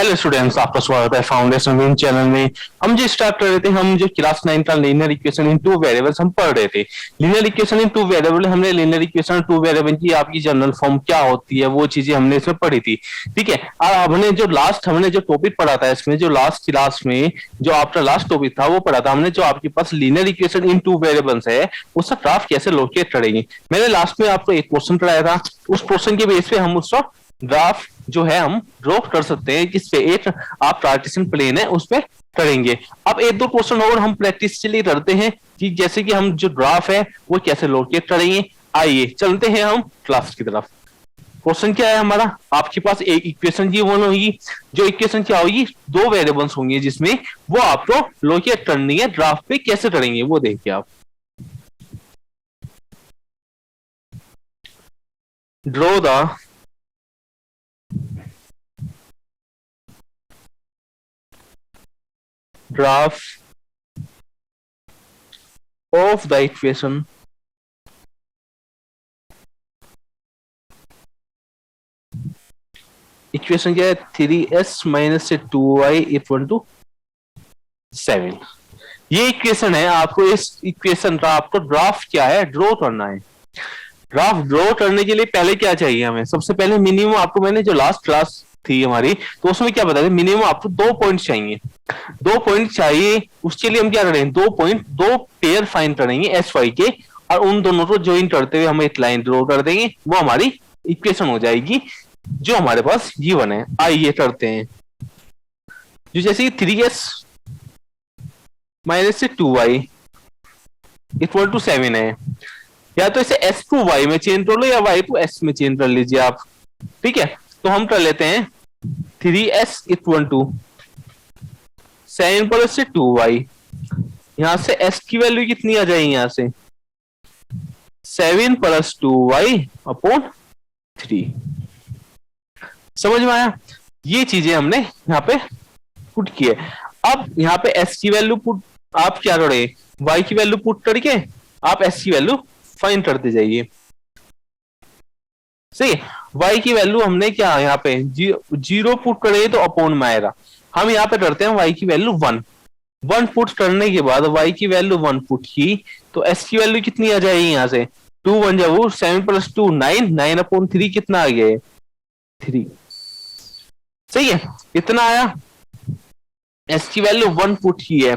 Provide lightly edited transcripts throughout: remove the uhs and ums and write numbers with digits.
Hello students, आपका स्वागत है फाउंडेशन विन चैनल में। हम जो स्टार्ट कर रहे थे, हम जो क्लास 9 का linear equation in two variables हम पढ़ रहे थे। Linear equation in two variable, हमने लीनियर इक्वेशन टू वेरिएबल की आपकी जनरल फॉर्म क्या होती है वो चीजें हमने इसमें पढ़ी थी। ठीक है, और हमने जो टॉपिक पढ़ा था इसमें, जो लास्ट क्लास में जो आपका लास्ट टॉपिक था वो पढ़ा था हमने, जो आपके पास linear equation in two variables है उसका ग्राफ कैसे लोकेट करेंगे। मैंने लास्ट में आपको एक क्वेश्चन पढ़ाया था, उस क्वेश्चन के बेस पे हम उसका ग्राफ जो है हम ड्रॉ कर सकते हैं, किस पे, एक आप कार्टेशियन प्लेन है उस पे करेंगे। अब एक दो क्वेश्चन और हम प्रैक्टिस के लिए करते हैं कि जैसे कि हम जो ग्राफ है वो कैसे लोकेट करेंगे। आइए चलते हैं हम क्लास की तरफ। क्वेश्चन क्या है हमारा, आपके पास एक इक्वेशन की वन होगी, जो इक्वेशन क्या होगी, दो वेरिएबल्स होंगे जिसमें वो आपको लोकेट करनी है। ग्राफ पे कैसे करेंगे वो देखिए आप। Draw the graph of the equation equation क्या है, 3s माइनस से 2y इक्वल टू 7। ये इक्वेशन है, आपको इस इक्वेशन का आपको ग्राफ क्या है ड्रॉ करना है। ग्राफ ड्रॉ करने के लिए पहले क्या चाहिए हमें, सबसे पहले मिनिमम, आपको मैंने जो लास्ट क्लास थी हमारी तो उसमें क्या बताया, मिनिमम आपको 2 पॉइंट चाहिए। 2 पॉइंट चाहिए, उसके लिए हम क्या करेंगे, 2 पॉइंट, 2 पेयर फाइंड करेंगे एस वाई के, और उन दोनों को ज्वाइन करते हुए हम एक लाइन ड्रॉ कर देंगे, वो हमारी इक्वेशन हो जाएगी जो हमारे पास गिवन है। आइए करते हैं। जो जैसे 3s माइनस से 2y इक्वल टू 7 है, या तो इसे s टू y में चेंज कर लो या y टू s में चेंज कर लीजिए आप। ठीक है, तो हम कर लेते हैं 3s इक्वल टू 7 प्लस से 2y। यहां से s की वैल्यू कितनी आ जाएगी, यहां से 7 प्लस 2y अपॉन 3। समझ में आया, ये चीजें हमने यहाँ पे पुट की है। अब यहाँ पे s की वैल्यू पुट, आप क्या करें, y की वैल्यू पुट करके आप s की वैल्यू फाइंड करते जाइए। सही, y की वैल्यू हमने क्या यहाँ पे 0 पुट करे तो अपॉन में आएगा। हम यहाँ पे करते हैं y की वैल्यू 1 पुट करने के बाद y की वैल्यू 1 पुट की तो s की वैल्यू कितनी आ जाएगी, यहाँ से 2 1 जाओ 7 प्लस 2 9, 9 अपॉन 3 कितना आ गया है 3। सही है, इतना आया। s की वैल्यू 1 पुट की है।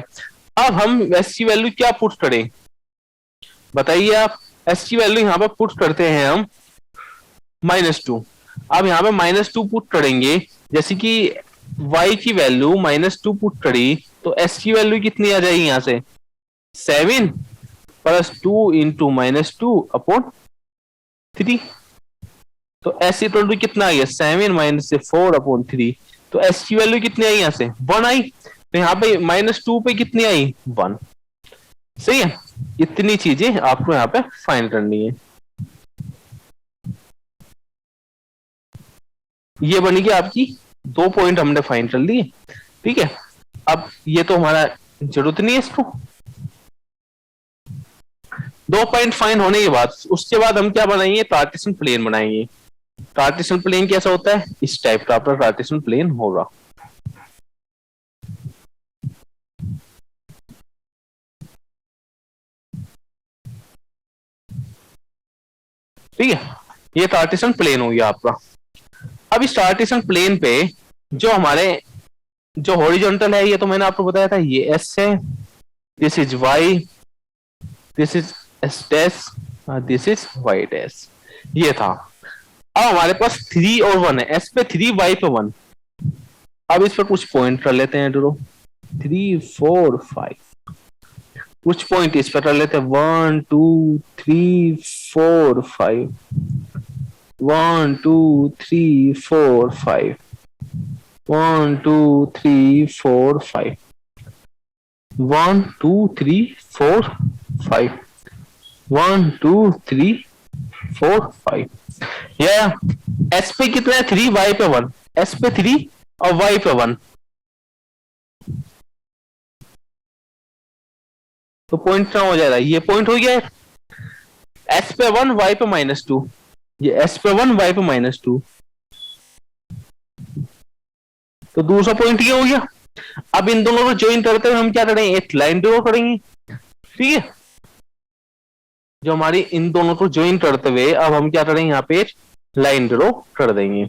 अब हम s की वैल्यू क्या पुट करें बताइए आप। s की वैल्यू यहाँ पे पुट करते हैं हम -2। अब यहाँ पे -2 पुट करेंगे, जैसे कि y की वैल्यू -2 पुट करी तो s की वैल्यू कितनी आ जाएगी, यहाँ से 7 प्लस 2 इंटू -2 अपॉन 3। तो s इक्वल टू कितना आ गया, 7 माइनस से 4 अपॉन 3। तो s की वैल्यू कितनी आई, यहाँ से 1 आई, तो यहाँ पे -2 पे कितनी आई 1। सही है, इतनी चीजें आपको यहाँ पे फाइंड करनी है। ये बनेगी आपकी 2 पॉइंट हमने फाइंड कर लिए। ठीक है, अब ये तो हमारा जरूरत नहीं है इसको। 2 पॉइंट फाइंड होने के बाद उसके बाद हम क्या बनाएंगे, कार्टेशियन प्लेन बनाएंगे। कार्टेशियन प्लेन कैसा होता है, इस टाइप का आपका कार्टेशियन प्लेन होगा। ठीक है, ये कार्टेशियन प्लेन हो गया आपका। अब इस कार्टेशियन प्लेन पे जो हमारे जो हॉरिजॉन्टल है, ये तो मैंने आपको बताया था, ये एस है, this is Y, this is S dash, this is Y dash, ये था। अब हमारे पास 3 और 1 है, एस पे 3 वाई पे 1। अब इस पर कुछ पॉइंट कर लेते हैं, ड्रो 3 4 5, कुछ पॉइंट इस पर कर लेते हैं 1 2 3 4 5, 1 2 3 4 5, 1 2 3 4 5, 1 2 3 4 5, 1 2 3 4 5। या एस पे कितना है 3, वाई पे 1, एस पे 3 और वाई पे 1, तो पॉइंट क्या हो जाएगा, ये पॉइंट हो गया है। एस पे 1 वाई पे -2, ये एस पे 1 वाई पे -2, तो दूसरा पॉइंट ये हो गया। अब इन दोनों को ज्वाइन करते हुए हम क्या करेंगे, एक लाइन ड्रॉ करेंगे। ठीक है, जो हमारी इन दोनों को ज्वाइन करते हुए अब हम क्या करेंगे, यहाँ पे लाइन ड्रॉ कर देंगे।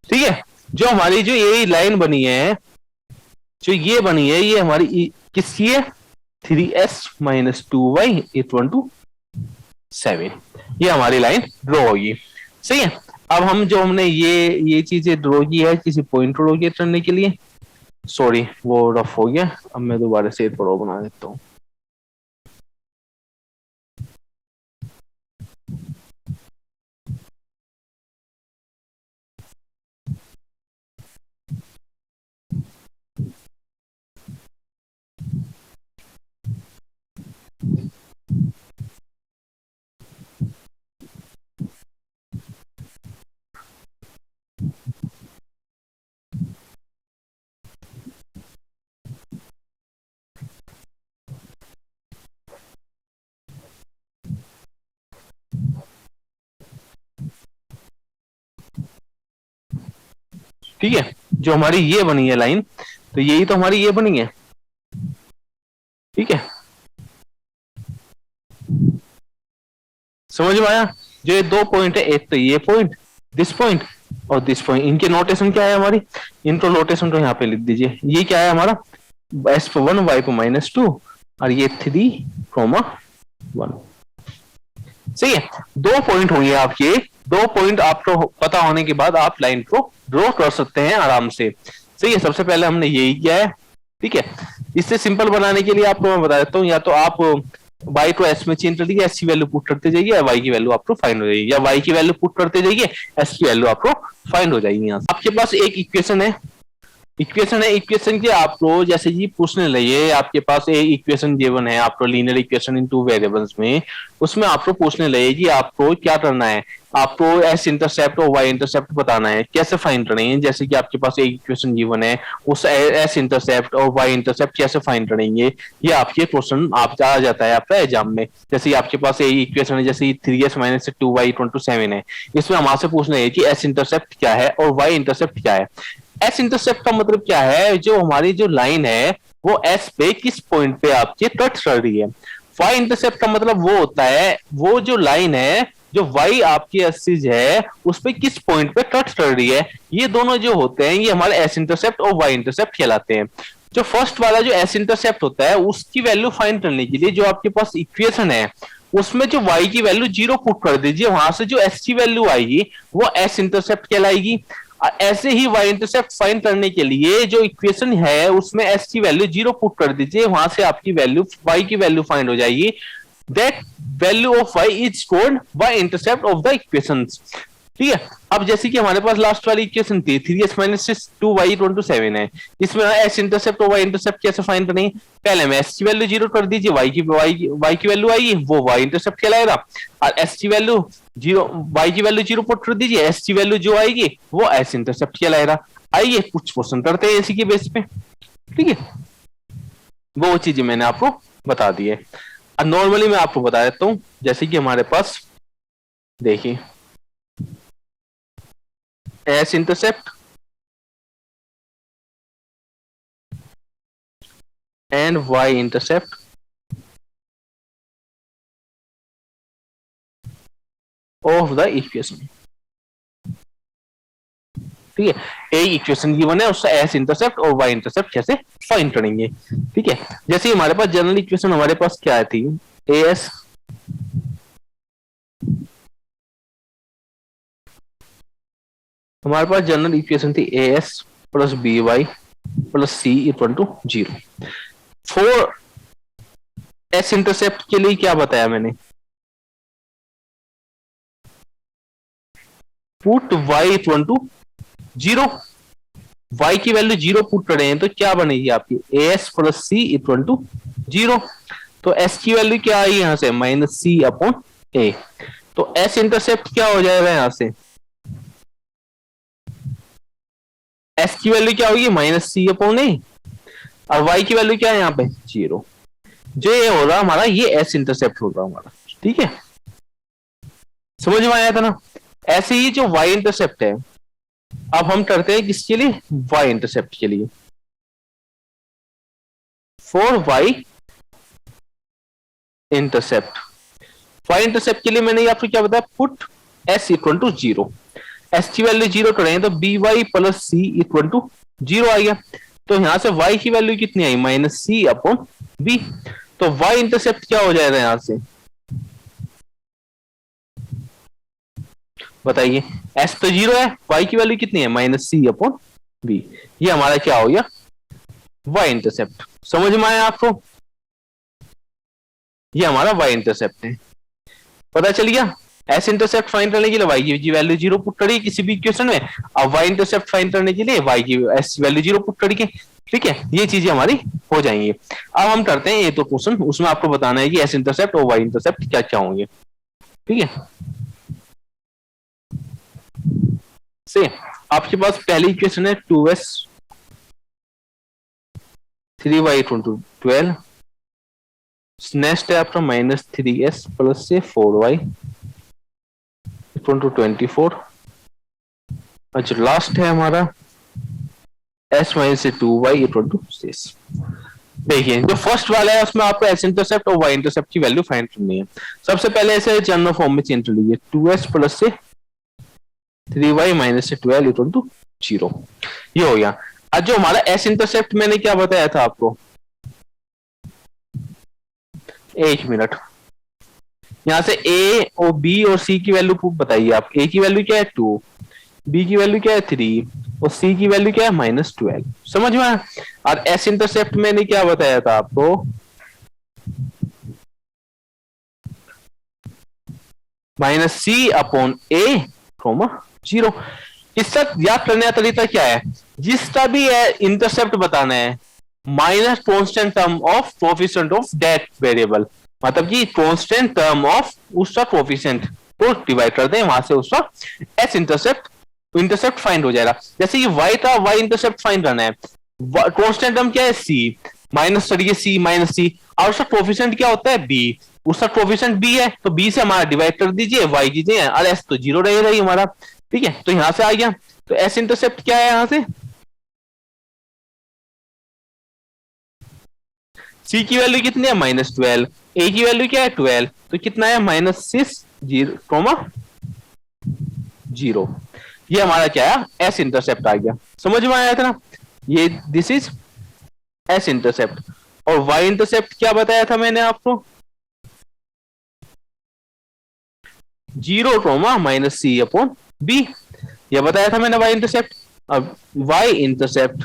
ठीक है, जो हमारी जो ये लाइन बनी है, जो ये बनी है, ये हमारी किसकी है, 3s-2y इक्वल टू 7। ये हमारी लाइन ड्रॉ होगी। सही है, अब हम जो हमने ये चीजें ड्रॉ की है किसी पॉइंट ड्रॉ करने के लिए, सॉरी वो रफ हो गया, अब मैं दोबारा से ड्रॉ बना देता हूँ। ठीक है, जो हमारी ये बनी है लाइन, तो यही तो हमारी ये बनी है। ठीक है, समझ में आया। जो ये दो पॉइंट है, एक तो ये पॉइंट, दिस पॉइंट और दिस पॉइंट, इनके नोटेशन क्या है हमारी, इनको नोटेशन तो यहाँ पे लिख दीजिए। ये क्या है हमारा, s1 y2 और ये 3,1। सही है, दो पॉइंट होंगे आपके, दो पॉइंट आपको पता होने के बाद आप लाइन को ड्रॉ कर सकते हैं आराम से। सही है, सबसे पहले हमने यही किया है। ठीक है, इससे सिंपल बनाने के लिए आपको मैं बता देता हूँ, या तो आप y को s में चेंज कर दीजिए, s की वैल्यू पुट करते जाइए, या y की वैल्यू आपको फाइंड हो जाएगी, या y की वैल्यू पुट करते जाइए, s की वैल्यू आपको फाइंड हो जाएगी। यहाँ आपके पास एक इक्वेशन है, इक्वेशन के आपको जैसे जी पूछने लगे, आपके पास एक इक्वेशन गिवन है आपको, linear equation in two variables में, उसमें आपको पूछने लगे कि आपको क्या करना है, आपको एस इंटरसेप्ट और वाई इंटरसेप्ट बताना है, कैसे फाइंड करेंगे। जैसे कि आपके पास एक इक्वेशन गिवन है, उस एस इंटरसेप्ट और वाई इंटरसेप्ट कैसे फाइंड करेंगे, ये आपके क्वेश्चन आप आ जाता है आपका एग्जाम में। जैसे आपके पास एक इक्वेशन है, जैसे 3s-2y=7 है, इसमें हम आपसे पूछने लगे कि एस इंटरसेप्ट क्या है और वाई इंटरसेप्ट क्या है। एस इंटरसेप्ट का मतलब क्या है, जो हमारी जो लाइन है वो एस पे किस पॉइंट पे आपकी टच कर रही है। वाई इंटरसेप्ट का मतलब वो होता है, वो जो लाइन है जो वाई आपकी एक्सिस है उस पे किस पॉइंट पे टच कर रही है। ये दोनों जो होते हैं ये हमारे एस इंटरसेप्ट और वाई इंटरसेप्ट कहलाते हैं। जो फर्स्ट वाला जो एस इंटरसेप्ट होता है उसकी वैल्यू फाइंड करने के लिए जो आपके पास इक्वेशन है उसमें जो y की वैल्यू 0 पुट कर दीजिए, वहां से जो s की वैल्यू आएगी वो s इंटरसेप्ट कहलाएगी। ऐसे ही y इंटरसेप्ट फाइंड करने के लिए जो इक्वेशन है उसमें s की वैल्यू 0 पुट कर दीजिए, वहां से आपकी वैल्यू y की वैल्यू फाइंड हो जाएगी। That value of y is called y intercept of the equations. ठीक है, अब जैसे कि हमारे पास लास्ट वाली इक्वेशन थी 3s-2y=7 है, इसमें s इंटरसेप्ट और y इंटरसेप्ट कैसे फाइंड करेंगे। पहले में s की वैल्यू 0 कर दीजिए, y की वैल्यू आएगी वो y इंटरसेप्ट कहलाएगा, और s की वैल्यू 0, y की वैल्यू 0 पुट कर दीजिए, s की वैल्यू जो आएगी वो s इंटरसेप्ट कहलाएगा। आइए कुछ क्वेश्चन करते हैं इसी के बेस पे। ठीक है, वो चीजें मैंने आपको बता दी है। अब नॉर्मली मैं आपको बता देता हूँ, जैसे कि हमारे पास देखिए S intercept and Y intercept of the equation। ठीक है, एक इक्वेशन गिवन है उसका S इंटरसेप्ट और Y इंटरसेप्ट कैसे फाइंड करेंगे। ठीक है, जैसे हमारे पास जनरल इक्वेशन हमारे पास क्या थी, AS हमारे पास जनरल इक्वेशन थी AS plus BY plus C equal to 0। For S intercept के लिए क्या बताया मैंने, put Y equal to 0, y की वैल्यू 0 पुट करें तो क्या बनेगी आपकी as plus C equal to 0। तो s की वैल्यू क्या आई यहां से -c/a। तो s इंटरसेप्ट क्या हो जाएगा यहां से, s की वैल्यू क्या होगी -c/a। और वाई की वैल्यू क्या है यहाँ पे 0। जो ये हो रहा हमारा, ये एस इंटरसेप्ट हो रहा हमारा, ठीक है, समझ में आया था ना। ऐसे ही जो वाई इंटरसेप्ट है, अब हम करते हैं किसके लिए, वाई इंटरसेप्ट के लिए। For Y intercept, Y intercept के लिए मैंने आपको क्या बताया, put S equal to 0। S की वैल्यू 0 करें तो B Y plus C equal to 0 आ गया। तो यहां से y की वैल्यू कितनी आई, माइनस सी अपॉन बी। तो y इंटरसेप्ट क्या हो जाएगा यहां से, बताइए। s तो 0 है, y की वैल्यू कितनी है, माइनस सी अपॉन बी। ये हमारा क्या हो गया, y इंटरसेप्ट। समझ में आया आपको, ये हमारा y इंटरसेप्ट है, पता चल गया। एस इंटरसेप्ट फाइंड करने के लिए वाई की वैल्यू 0 पुट करिए किसी भी इक्वेशन में, अब वाई इंटरसेप्ट फाइंड करने के लिए वाई की एस वैल्यू 0 पुट करिए, ठीक है, ये चीजें हमारी हो जाएंगी। अब हम करते हैं ये तो क्वेश्चन, उसमें आपको बताना है कि एस इंटरसेप्ट और वाई इंटरसेप्ट क्या क्या होंगे, ठीक है। से आपके पास पहली इक्वेशन है 2s 3y equal to 12, next है आपका माइनस 3s प्लस से 4y इक्वल टू 24। अच्छा लास्ट है हमारा s माइनस से 2y इक्वल टू 6। देखिए जो फर्स्ट वाला है उसमें आपको एस इंटरसेप्ट और वाई इंटरसेप्ट की वैल्यू फाइंड करनी है। सबसे पहले ऐसे जनरल फॉर्म में चेंज कर लीजिए, 2s प्लस से 3y माइनस से 12 इक्वल टू 0, ये हो गया। आज जो हमारा एस इंटरसेप्ट मैंने क्या बताया था आपको, एक मिनट, यहां से ए और बी और सी की वैल्यू बताइए आप। ए की वैल्यू क्या है 2, बी की वैल्यू क्या है 3 और सी की वैल्यू क्या है माइनस 12। समझ में आया। और एस इंटरसेप्ट मैंने क्या बताया था आपको, माइनस सी अपॉन ए कॉमा 0। इसका याद करने का तरीका क्या है, जिसका भी इंटरसेप्ट बताना है minus constant term of coefficient of that variable, मतलब कि कांस्टेंट टर्म ऑफ उसका कोफिशिएंट को डिवाइड कर दें, वहां से उसका एस इंटरसेप्ट फाइंड हो जाएगा। जैसे ये y था, y इंटरसेप्ट फाइंड करना है, कांस्टेंट टर्म क्या है c, माइनस करिए c माइनस c, और उसका कोफिशिएंट क्या होता है b, उसका कोफिशिएंट b है, तो b से हमारा डिवाइड कर दीजिए, y कीजिए, और s तो 0 रहेगा ही हमारा, ठीक है। तो यहां से आ गया, तो s इंटरसेप्ट क्या है यहां से, c की वैल्यू कितनी है माइनस 12, a की वैल्यू क्या है 12, तो कितना है माइनस 6 0, ये हमारा क्या है एस इंटरसेप्ट आ गया। समझ में आया था ना, ये दिस इज एस इंटरसेप्ट। और वाई इंटरसेप्ट क्या बताया था मैंने आपको, 0 माइनस सी अपॉन बी, यह बताया था मैंने वाई इंटरसेप्ट। अब वाई इंटरसेप्ट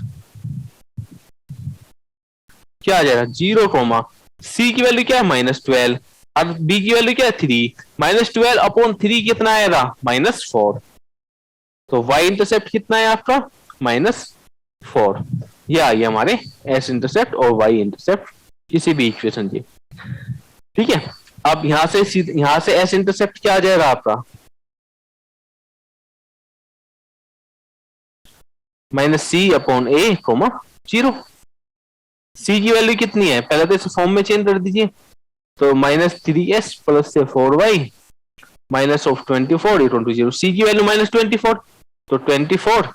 क्या आ जाएगा 0 सी की वैल्यू क्या है माइनस 12 और बी की वैल्यू क्या है 3, माइनस 12 अपॉन 3 कितना आएगा -4, तो y इंटरसेप्ट कितना है आपका -4। ये आ गया हमारे s इंटरसेप्ट और y इंटरसेप्ट किसी भी इक्वेशन की, ठीक है। अब यहां से s इंटरसेप्ट क्या आ जाएगा आपका, माइनस सी अपॉन ए कोमा 0। सी की वैल्यू कितनी है, पहले तो इस फॉर्म में चेंज कर दीजिए, तो -3s प्लस से 4y minus of 24 equal to 0। C की वैल्यू -24, तो 24,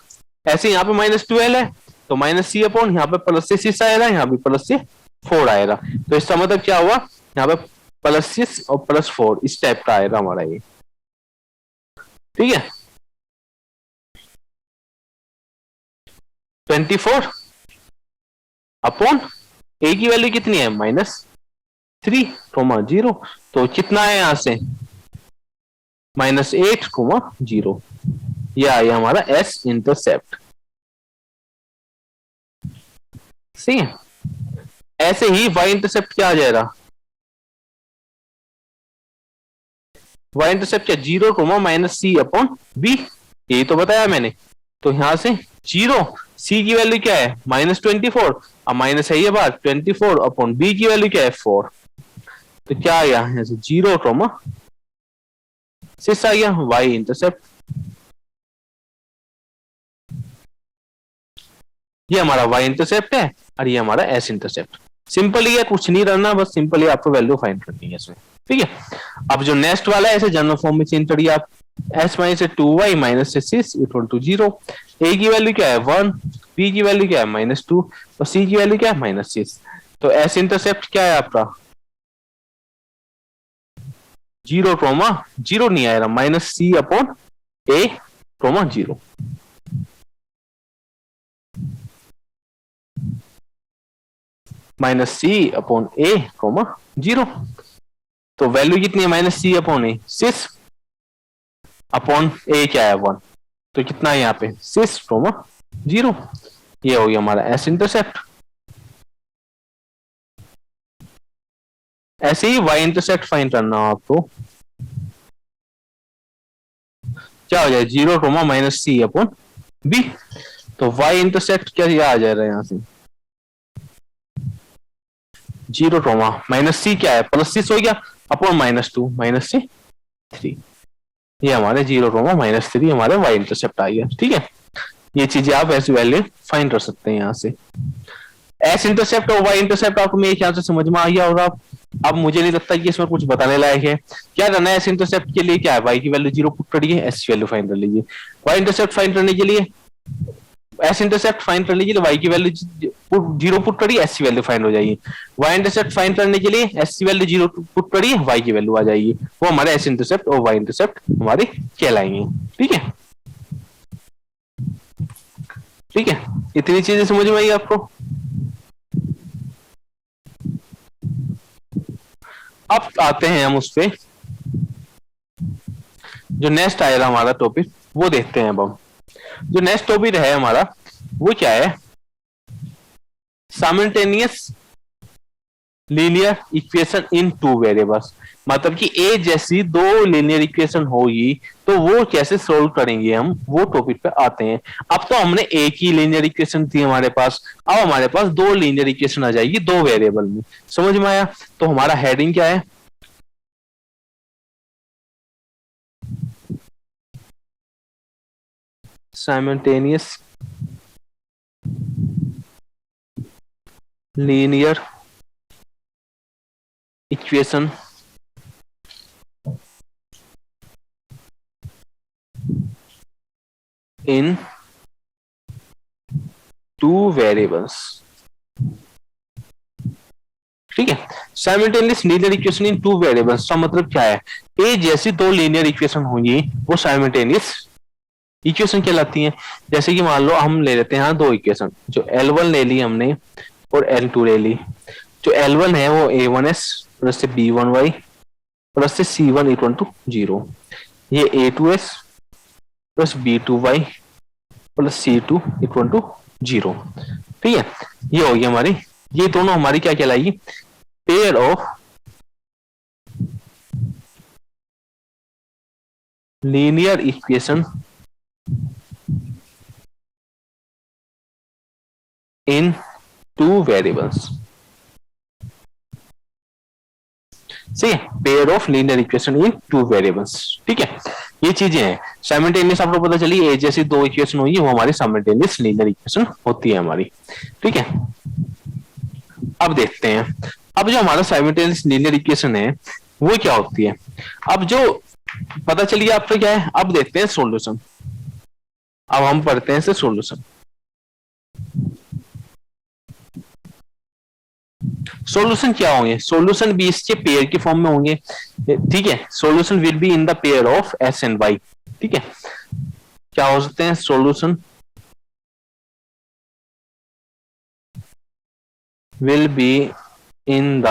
ऐसे यहाँ पे -12 है, तो माइनस सी अपॉन यहाँ पे प्लस से 6 आएगा, यहाँ पे प्लस से 4 आएगा, तो इसका मतलब क्या हुआ, यहाँ पे +6 और +4 इस टाइप का आएगा हमारा ये, ठीक है। 24 अपॉन ए की वैल्यू कितनी है -3, 0, तो कितना है यहां से -8, 0, ये आया हमारा एस इंटरसेप्ट। सही है। ऐसे ही वाई इंटरसेप्ट क्या आ जाएगा, वाई इंटरसेप्ट क्या 0 माइनस सी अपॉन बी, यही तो बताया मैंने। तो यहां से 0, सी की वैल्यू क्या है -24, और माइनस है ये बात 24 अपॉन बी की वैल्यू क्या है 4, तो क्या आ गया यहाँ से 0, 6 आ गया वाई इंटरसेप्ट। ये हमारा y इंटरसेप्ट है और ये हमारा s इंटरसेप्ट। सिंपल ही है, कुछ नहीं करना, बस सिंपल ही आपको वैल्यू फाइंड करनी है इसमें। ठीक है, अब जो नेक्स्ट वाला है इसे जनरल फॉर्म में चेंज करिए आप। s minus 2y minus 6 equal to 0। a की वैल्यू क्या है 1, b की वैल्यू क्या है -2 और c की वैल्यू क्या है -6। तो s इंटरसेप्ट क्या है आपका 0, नहीं आएगा, -c/a, 0। -c/a, 0। तो वैल्यू कितनी है -c/a, 6 अपॉन a क्या है 1, तो कितना है यहाँ पे 6, 0। ये हो गया हमारा s इंटरसेप्ट। ऐसे ही y इंटरसेप्ट फाइंड करना हो आपको, क्या हो जाए 0, -c/b। तो y इंटरसेप्ट क्या आ जाएगा यहाँ से 0, -c क्या है +6 हो गया अपॉन -2 -3। ये हमारे 0, -3 हमारे y इंटरसेप्ट आ गया। ठीक है, ये चीजें आप ऐसी वैल्यू फाइंड कर सकते हैं यहाँ से। एस इंटरसेप्ट और वाई इंटरसेप्ट आपको मेरे ख्याल से समझ में आ गया होगा। अब मुझे नहीं लगता कि इसमें कुछ बताने लायक है। क्या करना है एस इंटरसेप्ट के लिए, क्या है वाई की वैल्यू 0 पुट करिए, एस की वैल्यू फाइंड कर लीजिए। वाई इंटरसेप्ट फाइंड करने के लिए एस इंटरसेप्ट फाइंड कर लीजिए, वाई की वैल्यू 0 पुट करिए, एस की वैल्यू फाइंड हो जाएगी। वाई इंटरसेप्ट फाइंड करने के लिए एस की वैल्यू 0 पुट करिए, वाई की वैल्यू आ जाएगी। वो हमारे एस इंटरसेप्ट और वाई इंटरसेप्ट हमारे कहलाएंगे। ठीक है, ठीक है, इतनी चीजें समझ में आई आपको। अब आते हैं हम उस पे, जो नेक्स्ट आएगा हमारा टॉपिक वो देखते हैं। अब हम जो नेक्स्ट टॉपिक है हमारा वो क्या है, simultaneous linear equation in 2 variables. मतलब कि ए जैसी 2 लीनियर इक्वेशन होगी तो वो कैसे सोल्व करेंगे हम, वो टॉपिक पे आते हैं। अब तो हमने एक ही लीनियर इक्वेशन थी हमारे पास, अब हमारे पास 2 लीनियर इक्वेशन आ जाएगी 2 वेरिएबल में। समझ में आया? तो हमारा हेडिंग क्या है, simultaneous linear equation in 2 variables। ठीक है, simultaneous linear equation in 2 variables का मतलब क्या है, ए जैसी 2 लीनियर इक्वेशन होंगी वो साइमल्टेनियस इक्वेशन कहलाती हैं। जैसे कि मान लो हम ले लेते हैं यहाँ 2 इक्वेशन, जो L1 ले ली हमने और L2 ले ली। जो L1 है वो A1s प्लस से B1y प्लस से C1 इक्वल टू 0। ये A2s plus B2y plus C2 equal to 0। ठीक है, ये होगी हमारी, ये दोनों हमारी क्या कहलाएगी, pair of linear equation in 2 variables. सही, pair of linear equation in 2 variables. ठीक है, ये चीजें हैं साइमल्टेनियस। आपको पता चली ए जैसी 2 इक्वेशन हुई वो हमारी साइमल्टेनियस लीनियर इक्वेशन होती है हमारी। ठीक है, अब देखते हैं, अब जो हमारा साइमल्टेनियस लीनियर इक्वेशन है वो क्या होती है। अब जो पता चलिए आपको क्या है, अब देखते हैं सॉल्यूशन। अब हम पढ़ते हैं इसे सॉल्यूशन। सॉल्यूशन क्या होंगे, सॉल्यूशन भी इसके पेयर के फॉर्म में होंगे। ठीक है, solution will be in the pair of S and Y. ठीक है, क्या हो सकते हैं solution will be in the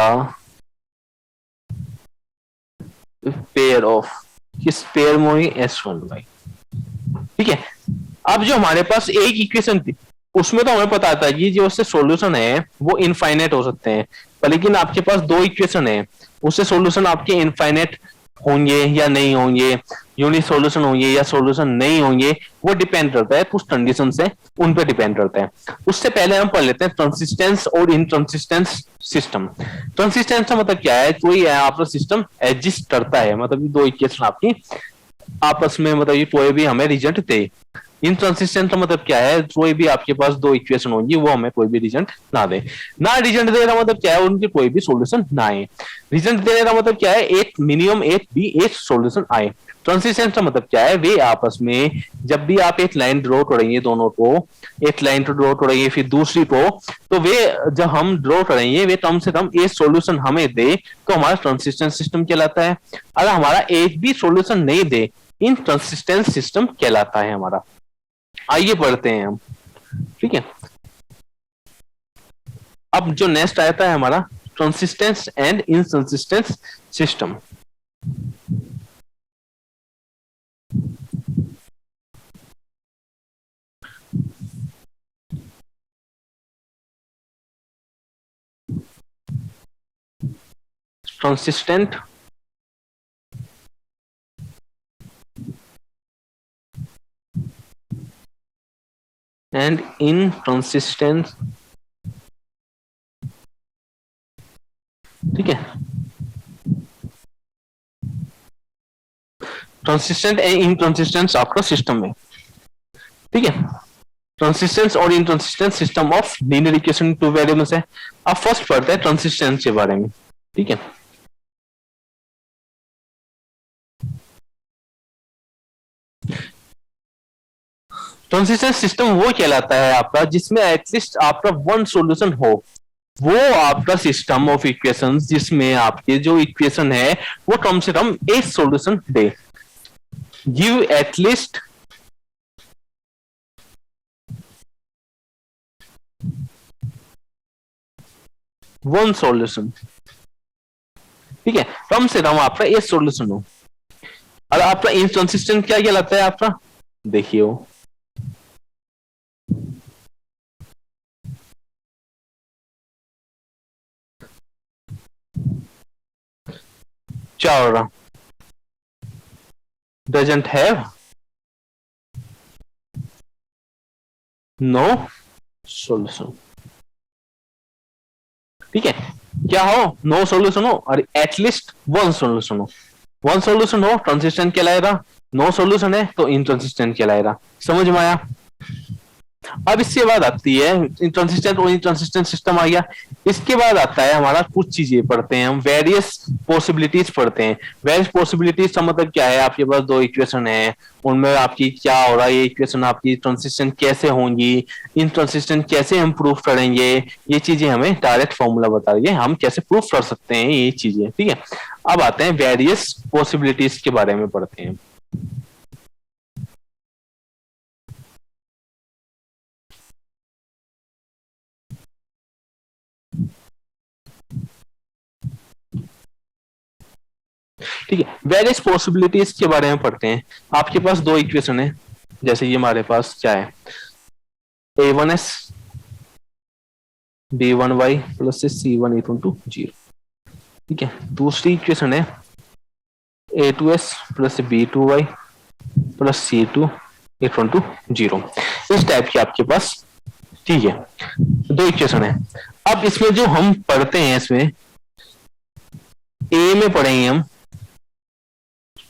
pair of, किस पेयर में होगी, S1y। ठीक है, अब जो हमारे पास एक इक्वेशन थी उसमें तो हमें पता था कि जो उससे सॉल्यूशन है वो इनफाइनाइट हो सकते हैं, पर लेकिन आपके पास 2 इक्वेशन है उससे सॉल्यूशन आपके इनफाइनाइट होंगे या नहीं होंगे, यूनिक सॉल्यूशन होंगे या सॉल्यूशन नहीं होंगे, वो डिपेंड करता है कुछ कंडीशन से, उन पे डिपेंड करता है। उससे पहले हम पढ़ लेते हैं कंसिस्टेंस और इनकंसिस्टेंस सिस्टम। कंसिस्टेंस का मतलब क्या है, कोई आपका सिस्टम एग्जिस्ट करता है, मतलब 2 इक्वेशन आपकी आपस में, मतलब ये कोई भी हमें रिजल्ट दे। इनकंसिस्टेंट का मतलब क्या है, कोई भी आपके पास दो इक्वेशन होंगी वो हमें कोई भी रिजल्ट ना दे। ना रिजल्ट दे का मतलब क्या है, उनके कोई भी सॉल्यूशन ना आए। रिजल्ट देने का मतलब क्या है, एक मिनिमम एक भी एक सॉल्यूशन आए। कंसिस्टेंट का मतलब क्या है, वे आपस में जब भी आप एक लाइन ड्रॉ करेंगे दोनों को, एक लाइन तो ड्रॉ करेंगे फिर दूसरी को, तो वे जब हम ड्रॉ करेंगे वे कम से कम एक सॉल्यूशन हमें दे तो हमारा कंसिस्टेंट सिस्टम कहलाता है। अगर हमारा एक भी सॉल्यूशन नहीं दे, इनकंसिस्टेंट सिस्टम कहलाता है हमारा। आइए पढ़ते हैं हम, ठीक है। अब जो नेक्स्ट आता है हमारा consistent and inconsistent system. consistent and inconsistent, ठीक है। कंसिस्टेंट एंड इनकंसिस्टेंट आपका सिस्टम है, ठीक है। कंसिस्टेंट और inconsistent system of linear equation two variables है। अब फर्स्ट पढ़ते हैं कंसिस्टेंट के बारे में, ठीक है। कंसिस्टेंट सिस्टम वो कहलाता है आपका जिसमें एटलीस्ट आपका वन सॉल्यूशन हो। वो आपका सिस्टम ऑफ इक्वेशंस जिसमें आपके जो इक्वेशन है वो कम से कम एक सॉल्यूशन दे। गिव एटलीस्ट वन सॉल्यूशन, ठीक है। कम से कम आपका एक सॉल्यूशन हो। और आपका इनकंसिस्टेंट क्या कहलाता है आपका, देखिए क्या हो रहा, डजंट हैव नो सॉल्यूशन, ठीक है। क्या हो, नो सॉल्यूशन हो और एटलीस्ट वन सॉल्यूशन हो। वन सॉल्यूशन हो कंसिस्टेंट कहलाएगा, नो सॉल्यूशन है तो इनकंसिस्टेंट कहलाएगा। समझ में आया। अब इसके बाद आती है इंकंसिस्टेंट और इनकंसिस्टेंट सिस्टम आ गया। इसके बाद आता है हमारा कुछ चीजें पढ़ते हैं हम, वेरियस पॉसिबिलिटीज पढ़ते हैं। वेरियस पॉसिबिलिटीज का मतलब क्या है, आपके पास दो इक्वेशन है, उनमें आपकी क्या हो रहा है, ये इक्वेशन आपकी कंसिस्टेंट कैसे होंगी, इनकंसिस्टेंट कैसे हम प्रूफ करेंगे, ये चीजें हमें डायरेक्ट फॉर्मूला बता रही है, हम कैसे प्रूफ कर सकते हैं ये चीजें, ठीक है। अब आते हैं वेरियस पॉसिबिलिटीज के बारे में पढ़ते हैं। ठीक है, वेरियस पॉसिबिलिटीज के बारे में पढ़ते हैं। आपके पास दो इक्वेशन है, जैसे ये हमारे पास क्या है, a1s b1y plus c1 equal to 0, ठीक है। दूसरी इक्वेशन है a2s plus b2y plus c2 equal to 0। इस टाइप की आपके पास, ठीक है, दो इक्वेशन है। अब इसमें जो हम पढ़ते हैं, इसमें ए में पढ़ेंगे हम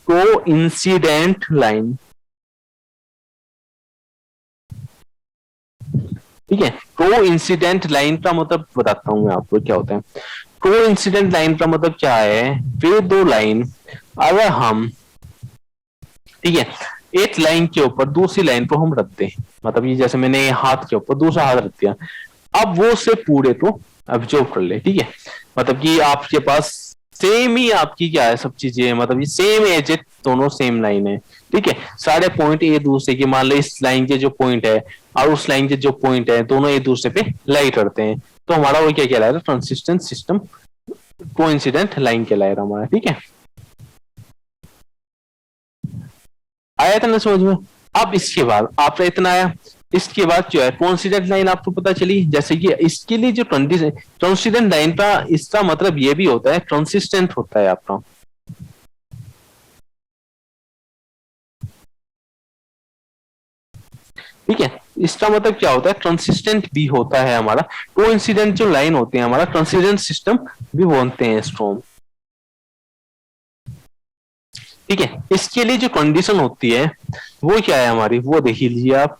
कोइंसिडेंट लाइन, ठीक है। कोइंसिडेंट लाइन का मतलब बताता हूं मैं आपको क्या होता है। कोइंसिडेंट लाइन का मतलब क्या है, वे दो लाइन अगर हम, ठीक है, एक लाइन के ऊपर दूसरी लाइन को हम रख दें, मतलब ये जैसे मैंने हाथ के ऊपर दूसरा हाथ रख दिया, अब वो से पूरे को ऑब्जर्व कर ले, ठीक है। मतलब कि आपके पास सेम ही आपकी क्या है सब चीजें, मतलब ये सेम एज है, दोनों सेम लाइन है, ठीक है। सारे पॉइंट एक दूसरे के, मान लो इस लाइन के जो पॉइंट है और उस लाइन के जो पॉइंट है दोनों एक दूसरे पे लाई करते हैं, तो हमारा वो क्या कहलाएगा, कंसिस्टेंट सिस्टम, कोइंसिडेंट लाइन कहलाएगा हमारा, ठीक है। आया था ना समझ में। अब इसके बाद आपका इतना आया, इसके बाद जो है कोइंसिडेंट लाइन आपको पता चली, जैसे कि इसके लिए जो कोइंसिडेंट लाइन का इसका मतलब ये भी होता है कंसिस्टेंट होता है आपका, ठीक है। इसका मतलब क्या होता है, कंसिस्टेंट भी होता है हमारा। कोइंसिडेंट जो लाइन होते हैं हमारा कंसिस्टेंट सिस्टम भी बोलते हैं इसको, ठीक है, इसके लिए जो कंडीशन होती है वो क्या है हमारी, वो देख लीजिए आप।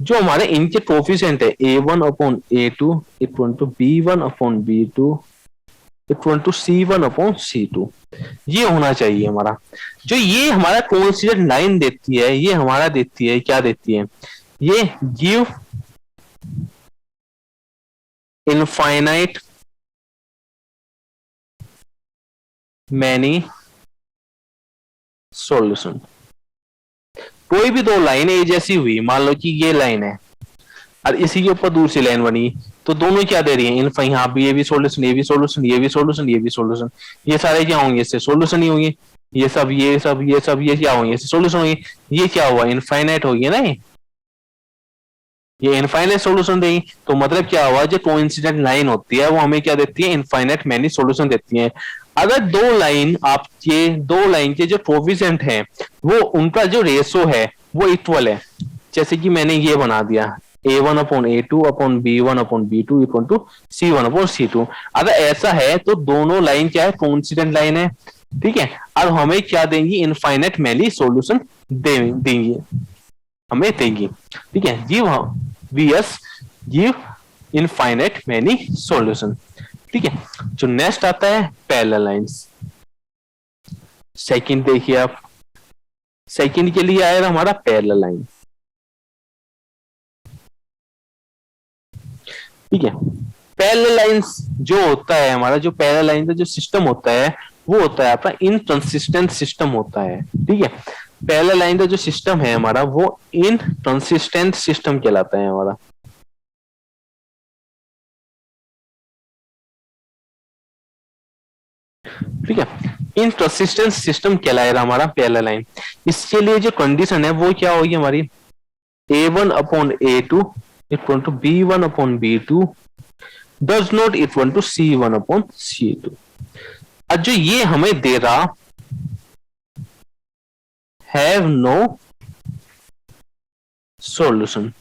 जो हमारे इनके कोफिशिएंट है A1/A2 equal to B1/B2 equal to C1/C2, ये होना चाहिए हमारा। जो ये हमारा कोइंसिडेंट लाइन देती है, ये हमारा देती है, क्या देती है, ये गिव इनफाइनाइट मैनी सॉल्यूशन। कोई भी दो लाइन एक जैसी हुई, मान लो कि ये लाइन है और इसी के ऊपर दूसरी लाइन बनी, तो दोनों क्या दे रही है, इनफा, यहाँ भी ये भी सॉल्यूशन, ये भी सॉल्यूशन, ये भी सॉल्यूशन, ये भी सॉल्यूशन, ये सारे क्या होंगे, इससे सॉल्यूशन ही होंगे, ये सब ये सब ये सब ये क्या होंगे, इससे सॉल्यूशन होंगे। ये क्या हुआ, इनफाइनाइट हो गया ना, ये इनफाइनाइट सॉल्यूशन देगी। तो मतलब क्या हुआ, जो कोइंसिडेंट लाइन होती है वो हमें क्या देती है, इनफाइनाइट मैनी सॉल्यूशन देती है। अगर दो लाइन आपके, दो लाइन के जो कोफिशिएंट है वो, उनका जो रेशो है वो इक्वल है, जैसे कि मैंने ये बना दिया A1/A2/B1/B2 इक्वल टू C1/C2। अगर ऐसा है तो दोनों लाइन क्या है, कोइंसिडेंट लाइन है, ठीक है। और हमें क्या देंगी, इनफाइनाइट मैनी सॉल्यूशन देंगी, हमें देंगी, ठीक है। Give VS give infinite many solution, ठीक है। जो नेक्स्ट आता है पैरेलल लाइंस। सेकंड देखिए आप, सेकंड के लिए आएगा हमारा पैरेलल लाइन, ठीक है। पैरेलल लाइंस जो होता है हमारा, जो पैरेलल लाइन का जो सिस्टम होता है वो होता है आपका इनकंसिस्टेंट सिस्टम होता है, ठीक है। पैरेलल लाइन का जो सिस्टम है हमारा वो इनकंसिस्टेंट सिस्टम कहलाता है हमारा, ठीक है। इनकंसिस्टेंट सिस्टम कहलाएगा हमारा पैरेलल लाइन। इसके लिए जो कंडीशन है वो क्या होगी हमारी, A1/A2 equal to B1/B2 does not equal to C1/C2। अब जो ये हमें दे रहा, हैव नो सॉल्यूशन,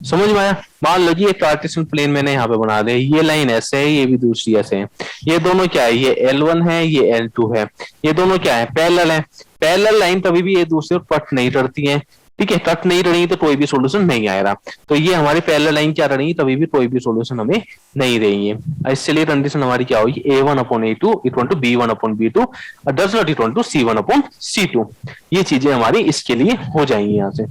समझ में आया। मान लो कि एक कार्टेशियन प्लेन मैंने यहाँ पे बना दिया, ये लाइन ऐसे है, ये भी दूसरी ऐसे है, ये दोनों क्या है, ये L1 है, ये L2 है, ये दोनों क्या है, पैरेलल है। पैरेलल लाइन कभी भी एक दूसरे पर कट नहीं करती है, ठीक है। कट नहीं रही तो कोई भी सॉल्यूशन नहीं आएगा। तो ये हमारी पैरेलल लाइन क्या रहेगी, तभी भी कोई भी सॉल्यूशन हमें नहीं देंगे। इसलिए कंडीशन हमारी क्या होगी, A1/A2 equal to B1/B2 does not equal to C1/C2। ये चीजें हमारी इसके लिए हो जाएंगी यहाँ से,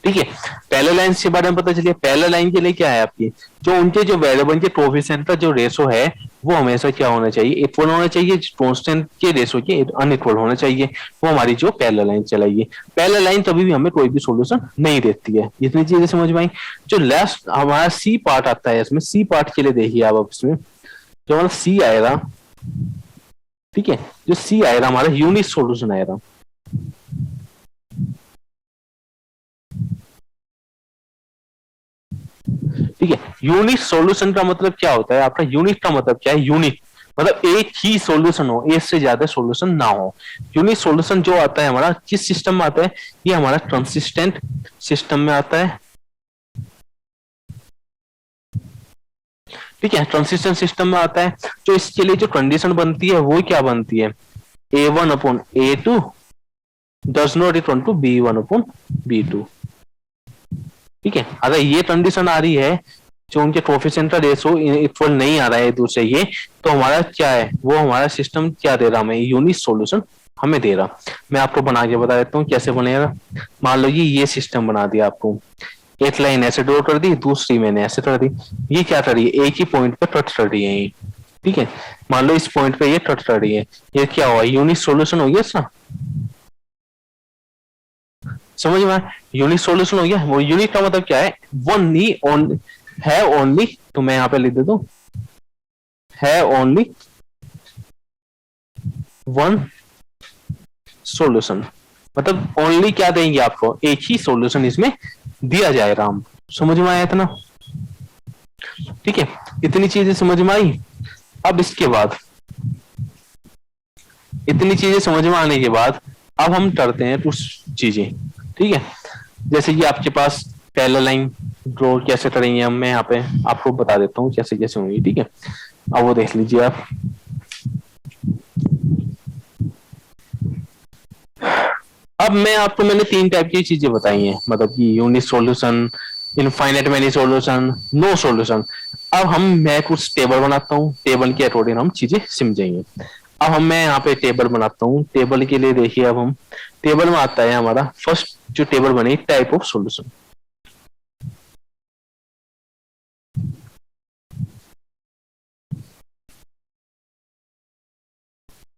ठीक है। पैरेलल लाइन के बारे में पता चलिए। पैरेलल लाइन के लिए क्या है आपकी, जो उनके जो वेरिएबल के कोफिशिएंट का जो रेशो है वो हमेशा क्या होना चाहिए, इक्वल होना चाहिए, कांस्टेंट के रेशो के अनइक्वल होना चाहिए, वो हमारी जो पैरेलल लाइन चलाएगी। पैरेलल लाइन कभी भी हमें कोई भी सॉल्यूशन नहीं देती है। इतनी चीजें समझ में आई। जो लास्ट हमारा सी पार्ट आता है, इसमें सी पार्ट के लिए देखिए आप, इसमें जो हमारा सी आएगा, ठीक है, जो सी आएगा हमारा यूनिक सॉल्यूशन आएगा, ठीक है। यूनिक सॉल्यूशन का मतलब क्या होता है आपका, यूनिक का मतलब क्या है, यूनिक मतलब एक ही सॉल्यूशन हो, एक से ज्यादा सॉल्यूशन ना हो। यूनिक सॉल्यूशन जो आता है हमारा किस सिस्टम में आता है, ये हमारा कंसिस्टेंट सिस्टम में आता है, ठीक है। कंसिस्टेंट सिस्टम में आता है। तो इसके लिए जो कंडीशन बनती है वो क्या बनती है, A1/A2 does not equal to B1/B2, ठीक है। अगर ये कंडीशन आ रही है, जो उनके कोफिशिएंट का रेशो इक्वल नहीं आ रहा है दूसरे ये, तो हमारा क्या है, वो हमारा सिस्टम क्या दे रहा हमें, यूनिक सॉल्यूशन हमें दे रहा। मैं आपको बना के बता देता हूँ कैसे बनेगा। मान लो ये सिस्टम बना दिया आपको, एक लाइन ऐसे ड्रॉ कर दी, दूसरी मैंने ऐसे कर दी, ये क्या कर रही है, एक ही पॉइंट पे कट कर रही है ये, ठीक है। मान लो इस पॉइंट पे ये कट कर रही है, ये क्या हुआ, यूनिक सॉल्यूशन हो गया इसका, समझ में। यूनिक सॉल्यूशन हो गया। वो यूनिक का मतलब क्या है, वन ही ओनली है, ओनली, तो मैं यहां पे लिख देता हूं, है ओनली वन सॉल्यूशन, मतलब ओनली क्या देंगे आपको, एक ही सॉल्यूशन इसमें दिया जाएगा। हम समझ में आया इतना, ठीक है। इतनी चीजें समझ में आई। अब इसके बाद इतनी चीजें समझ में आने के बाद अब हम करते हैं कुछ चीजें, ठीक है। जैसे कि आपके पास पैरेलल लाइन ड्रॉ कैसे करेंगे हम, मैं यहाँ पे आपको बता देता हूँ कैसे कैसे होंगी, ठीक है। अब वो देख लीजिए आप, अब मैं आपको मैंने 3 टाइप की चीजें बताई हैं, मतलब कि unique solution, infinite many solution, no solution. अब मैं कुछ टेबल बनाता हूँ, टेबल के अकॉर्डिंग हम चीजें समझेंगे। अब मैं यहाँ पे टेबल बनाता हूँ। टेबल के लिए देखिए, अब हम टेबल में आता है हमारा फर्स्ट जो टेबल बनी, टाइप ऑफ सॉल्यूशन।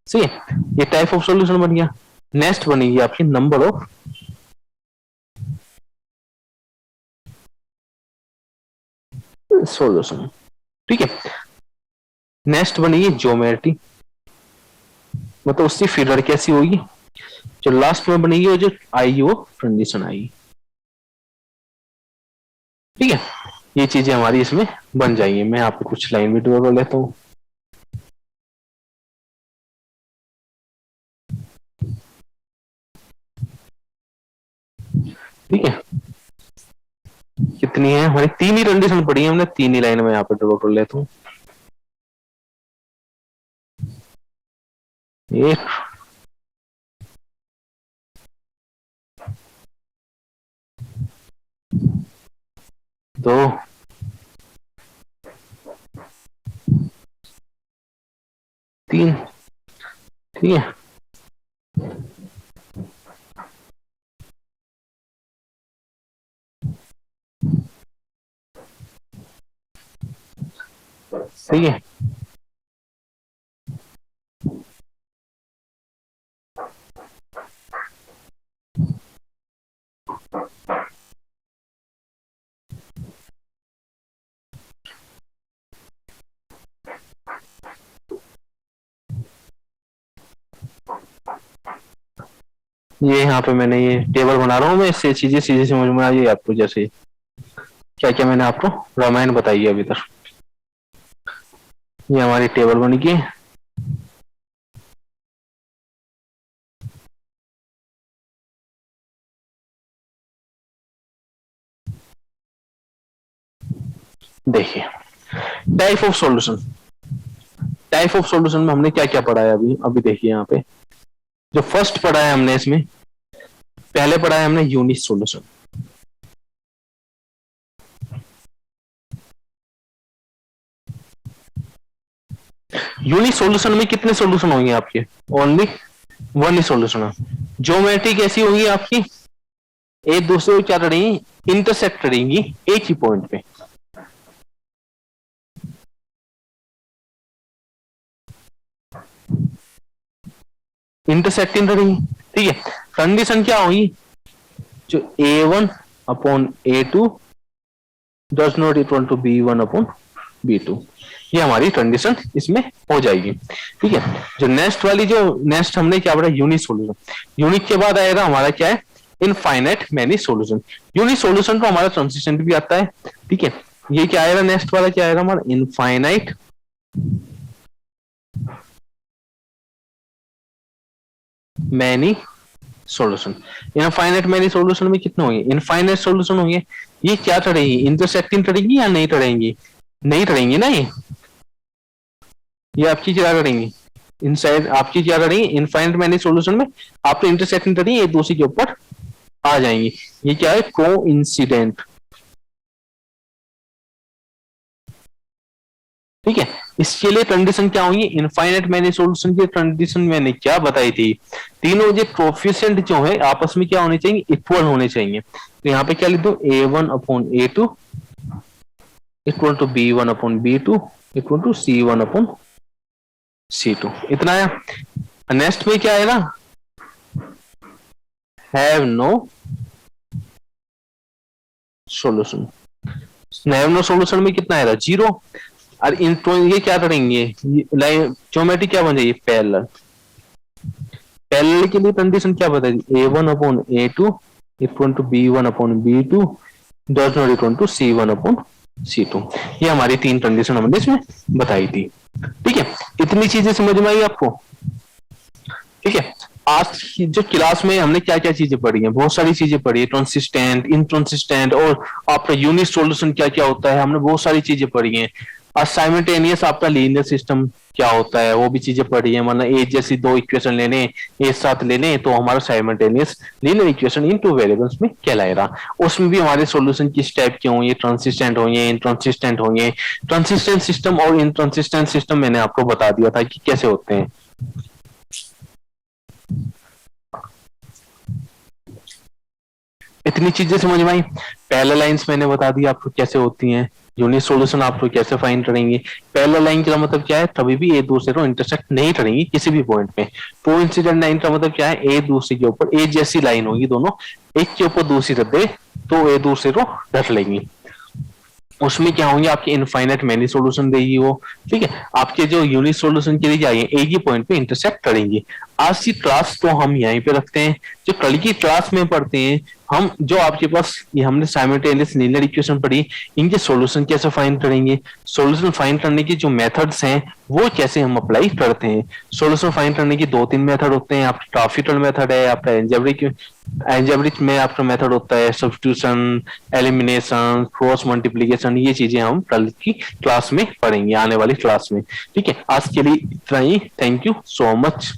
सही है, ये टाइप ऑफ सॉल्यूशन बन गया। नेक्स्ट बनेगी आपकी नंबर ऑफ सॉल्यूशन। ठीक है, नेक्स्ट बनेगी ज्योमेट्री, मतलब उसकी फिगर कैसी होगी। जो लास्ट में बनेगी वो जो आई वो कंडीशन आएगी। ठीक है, ये चीजें हमारी इसमें बन जाएंगी। मैं आपको कुछ लाइन भी ड्रॉ कर लेता हूँ। ठीक है, कितनी है हमारी, 3 ही कंडीशन पड़ी है, हमने 3 ही लाइन में यहाँ पे ड्रॉ कर लेता हूँ। एक, दो, तीन। ठीक है, सही है। ये यहाँ पे मैंने ये टेबल बना रहा हूँ मैं, इससे चीजें सीधे समझ में आ गई आपको। जैसे क्या क्या मैंने आपको रामायण बताई है अभी तक। ये हमारी टेबल बन गई। देखिए, type of solution. Type of solution में हमने क्या क्या पढ़ा है अभी अभी देखिए यहाँ पे। जो फर्स्ट पढ़ा है हमने इसमें, पहले पढ़ा है हमने यूनिक सॉल्यूशन। यूनिक सॉल्यूशन में कितने सॉल्यूशन होंगे आपके, ओनली वन ही सॉल्यूशन है। ज्योमेट्री कैसी होगी आपकी, एक दूसरे को क्या करेंगी, इंटरसेक्ट करेंगी एक ही पॉइंट पे। इंटरसेक्टिंग करेंगी। ठीक है, कंडीशन क्या होगी, जो A1 upon A2 does not equal to B1 upon B2, ये हमारी कंडीशन इसमें हो जाएगी। ठीक है, जो नेक्स्ट वाली, जो नेक्स्ट हमने क्या पढ़ा, यूनिक सॉल्यूशन। यूनिक के बाद आएगा हमारा क्या है, infinite many solution. Unique solution तो हमारा कंसिस्टेंट भी आता है। ठीक है, ये क्या आएगा, नेक्स्ट वाला क्या आएगा हमारा, infinite many solution. Infinite many solution में कितने होंगे, इनफाइनाइट सॉल्यूशन होंगे। ये क्या करेंगी, इंटरसेक्टिंग करेंगी या नहीं करेंगी, नहीं करेंगी ना। ये आपकी क्या करेंगी, इनसाइड आपकी क्या करेंगी, इनफाइनाइट मैनी सॉल्यूशन में आपने इंटरसेक्टिंग करेंगी, एक दूसरे के ऊपर आ जाएंगी। ये क्या है, कोइंसिडेंट। ठीक है, इसके लिए कंडीशन क्या होंगी, इनफाइनाइट मैनी सॉल्यूशन की कंडीशन मैंने क्या बताई थी, तीनों जो कोफिशिएंट जो है आपस में क्या होने चाहिए, इक्वल होने चाहिए। तो यहाँ पे क्या लिख दो, A1 upon A2 equal to B1 upon B2 equal to C1 upon C2। इतना है। नेक्स्ट में क्या है ना, have no solution. Have no solution में कितना आएगा, 0। और इन तो ये क्या करेंगे, लाइन ज्योमेट्री क्या बन जाएगी, पैरेलल। पैरेलल के लिए कंडीशन क्या बताएगी, A1 upon A2 equal to B1 upon B2 does not equal to C1 upon C2। ये हमारी 3 कंडीशन हमने इसमें बताई थी। ठीक है, इतनी चीजें समझ में आई आपको। ठीक है, आज की जो क्लास में हमने क्या क्या चीजें पढ़ी हैं, बहुत सारी चीजें पढ़ी है, कंसिस्टेंट, इनकंसिस्टेंट, और आपका यूनिक सॉल्यूशन क्या क्या होता है, हमने बहुत सारी चीजें पढ़ी हैं। और साइमल्टेनियस आपका लीनियर सिस्टम क्या होता है वो भी चीजें पढ़ी है, मतलब एक जैसी दो इक्वेशन लेने एक साथ लेने तो हमारा simultaneous linear equation in two variables में कहलाएगा। उसमें भी हमारे सॉल्यूशन किस टाइप के होंगे, ट्रांसिस्टेंट होंगे, इनट्रांसिस्टेंट होंगे। ट्रांसिस्टेंट सिस्टम और इनट्रांसिस्टेंट सिस्टम मैंने आपको बता दिया था कि कैसे होते हैं। इतनी चीजें समझ में आई। पैरेलल लाइंस मैंने बता दिया आपको कैसे होती हैं। यूनिट सॉल्यूशन आप लोग कैसे फाइंड करेंगे। पैरेलल लाइन का मतलब क्या है, कभी भी एक दूसरे को इंटरसेक्ट नहीं करेंगी किसी भी पॉइंट पे। कोइंसिडेंट लाइन का मतलब क्या है, एक दूसरे के ऊपर एक जैसी लाइन होगी, दोनों एक के ऊपर दूसरी रख दे तो एक दूसरे को रख लेंगी। उसमें क्या होंगे, आपके इनफाइनाइट मैनी सॉल्यूशन देगी वो। ठीक है, आपके जो यूनिट सॉल्यूशन के लिए जाएंगे एक ही पॉइंट पे इंटरसेक्ट करेंगे। आज की क्लास तो हम यहीं पे रखते हैं। जो कल की क्लास में पढ़ते हैं हम, जो आपके पास ये हमने साइमल्टेनियस लीनियर इक्वेशन पढ़ी, इनके सॉल्यूशन कैसे फाइंड करेंगे, सॉल्यूशन फाइंड करने की जो मेथड्स हैं वो कैसे हम अप्लाई करते हैं। सॉल्यूशन फाइंड करने की दो तीन मेथड होते हैं, आपका ग्राफिकल मेथड है, आपका एल्जेब्रिक में आपका मेथड होता है सब्स्टिट्यूशन, एलिमिनेशन, क्रॉस मल्टीप्लिकेशन। ये चीजें हम कल की क्लास में पढ़ेंगे, आने वाली क्लास में। ठीक है, आज के लिए इतना ही। Thank you so much.